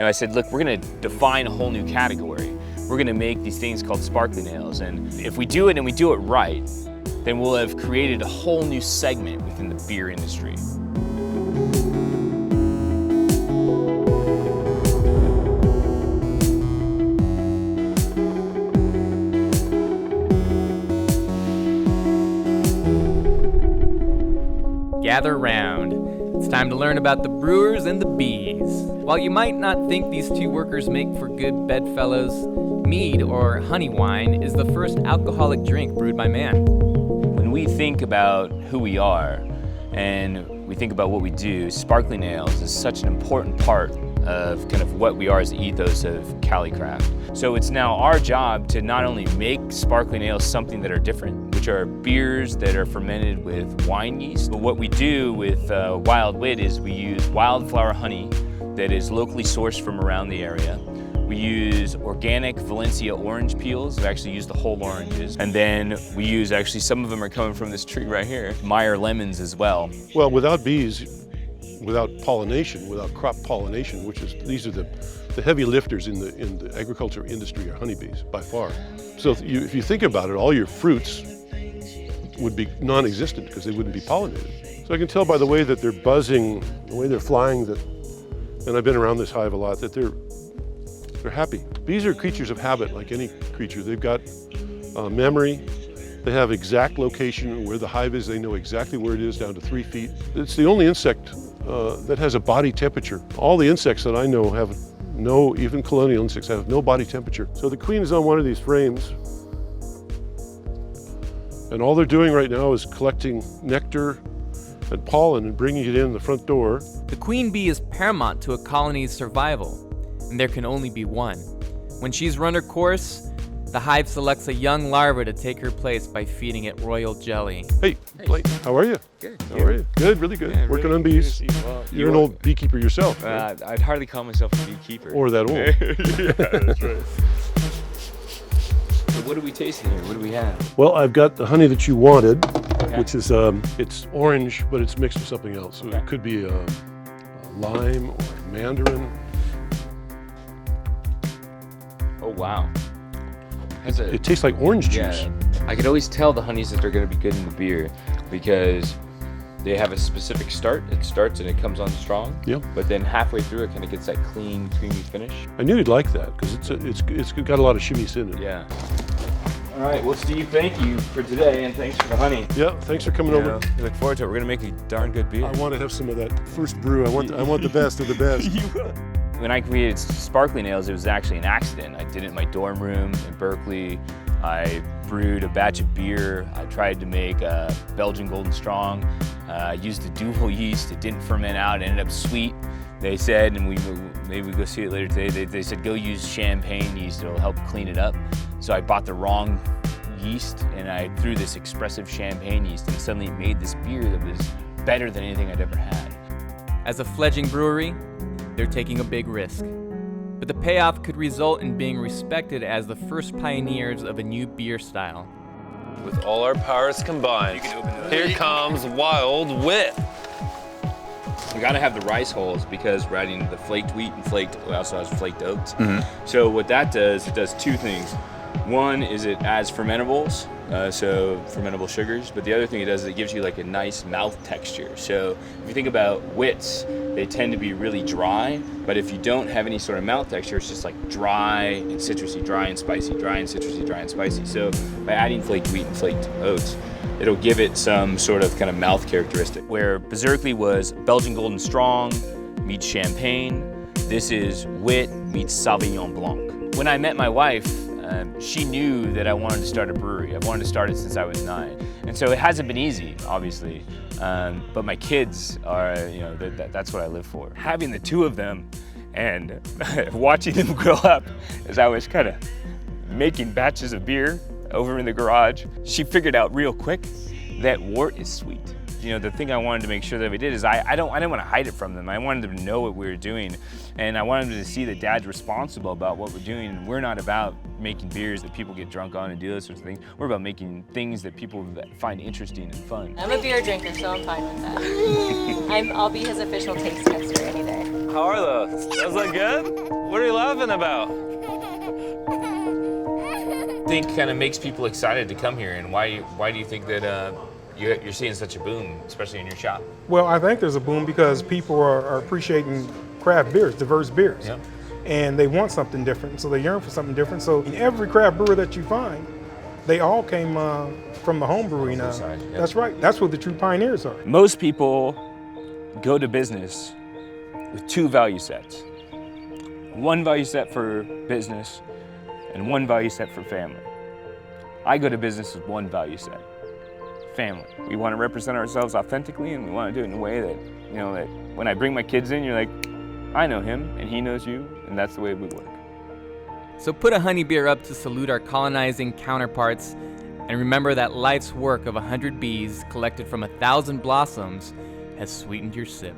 I said, look, we're gonna define a whole new category. We're gonna make these things called sparkling ales, and if we do it and we do it right, then we'll have created a whole new segment within the beer industry. Gather round. It's time to learn about the brewers and the bees. While you might not think these two workers make for good bedfellows, mead or honey wine is the first alcoholic drink brewed by man. When we think about who we are and we think about what we do, sparkling ales is such an important part of kind of what we are as the ethos of Calicraft. So it's now our job to not only make sparkling ales something that are different, which are beers that are fermented with wine yeast, but what we do with Wild Wit is we use wildflower honey that is locally sourced from around the area. We use organic Valencia orange peels. We actually use the whole oranges. And then we use, actually some of them are coming from this tree right here, Meyer lemons as well. Well, without bees, without pollination, without crop pollination, these are the heavy lifters in the agriculture industry are honeybees by far. So if you think about it, all your fruits would be non-existent because they wouldn't be pollinated. So I can tell by the way that they're buzzing, the way they're flying, and I've been around this hive a lot, that they're happy. Bees are creatures of habit like any creature. They've got memory. They have exact location where the hive is. They know exactly where it is down to 3 feet. It's the only insect that has a body temperature. All the insects that I know have no, even colonial insects have no body temperature. So the queen is on one of these frames, and all they're doing right now is collecting nectar and pollen and bringing it in the front door. The queen bee is paramount to a colony's survival, and there can only be one. When she's run her course, the hive selects a young larva to take her place by feeding it royal jelly. Hey, Blake, how are you? Good. How are you? Good, really good. Yeah, Working really on bees. Well, You're an old beekeeper yourself, right? I'd hardly call myself a beekeeper. Or that old. Yeah, that's right. So what are we tasting here? What do we have? Well, I've got the honey that you wanted, Okay. which is, it's orange, but it's mixed with something else. So it could be a lime or a mandarin. Oh, wow. It tastes like orange juice. Yeah, I could always tell the honeys that they're going to be good in the beer because they have a specific start. It starts and it comes on strong. Yeah. But then halfway through, it kind of gets that clean, creamy finish. I knew you'd like that because it's got a lot of shimmies in it. Yeah. All right. Well, Steve, thank you for today, and thanks for the honey. Yeah. Thanks for coming over. I look forward to it. We're gonna make a darn good beer. I want to have some of that first brew. I want the best of the best. You will. When I created sparkling ales, it was actually an accident. I did it in my dorm room in Berkeley. I brewed a batch of beer. I tried to make a Belgian Golden Strong. I used a dual yeast. It didn't ferment out. It ended up sweet. They said, and maybe we go see it later today, they said go use champagne yeast. It'll help clean it up. So I bought the wrong yeast and I threw this expressive champagne yeast, and suddenly it made this beer that was better than anything I'd ever had. As a fledgling brewery, they're taking a big risk. But the payoff could result in being respected as the first pioneers of a new beer style. With all our powers combined, here comes Wild Wit. We gotta have the rice hulls because we're adding the flaked wheat and it also has flaked oats. So what that does, it does two things. One is it adds fermentables, so fermentable sugars, but the other thing it does is it gives you like a nice mouth texture. So if you think about wits, they tend to be really dry, but if you don't have any sort of mouth texture, it's just like dry and citrusy, dry and spicy, dry and citrusy, dry and spicy. So by adding flaked wheat and flaked oats, it'll give it some sort of kind of mouth characteristic. Where Berserkly was Belgian Golden Strong meets Champagne, this is Wit meets Sauvignon Blanc. When I met my wife, she knew that I wanted to start a brewery. I've wanted to start it since I was 9. And so it hasn't been easy, obviously, but my kids are, that's what I live for. Having the two of them and watching them grow up as I was kind of making batches of beer over in the garage, she figured out real quick that wort is sweet. The thing I wanted to make sure that we did is I didn't want to hide it from them. I wanted them to know what we were doing, and I wanted them to see that Dad's responsible about what we're doing. And we're not about making beers that people get drunk on and do those sorts of things. We're about making things that people find interesting and fun. I'm a beer drinker, so I'm fine with that. I'll be his official taste tester any day. How are those? Those look good? What are you laughing about? I think kind of makes people excited to come here, and why do you think that you're seeing such a boom, especially in your shop? Well, I think there's a boom because people are appreciating craft beers, diverse beers. Yep. And they want something different, so they yearn for something different. So in every craft brewer that you find, they all came from the home brewing. Side, yep. That's right. That's what the true pioneers are. Most people go to business with two value sets. One value set for business and one value set for family. I go to business with one value set, family. We want to represent ourselves authentically, and we want to do it in a way that, you know, that when I bring my kids in, you're like, I know him and he knows you, and that's the way we work. So put a honey beer up to salute our colonizing counterparts, and remember that life's work of 100 bees collected from 1,000 blossoms has sweetened your sip.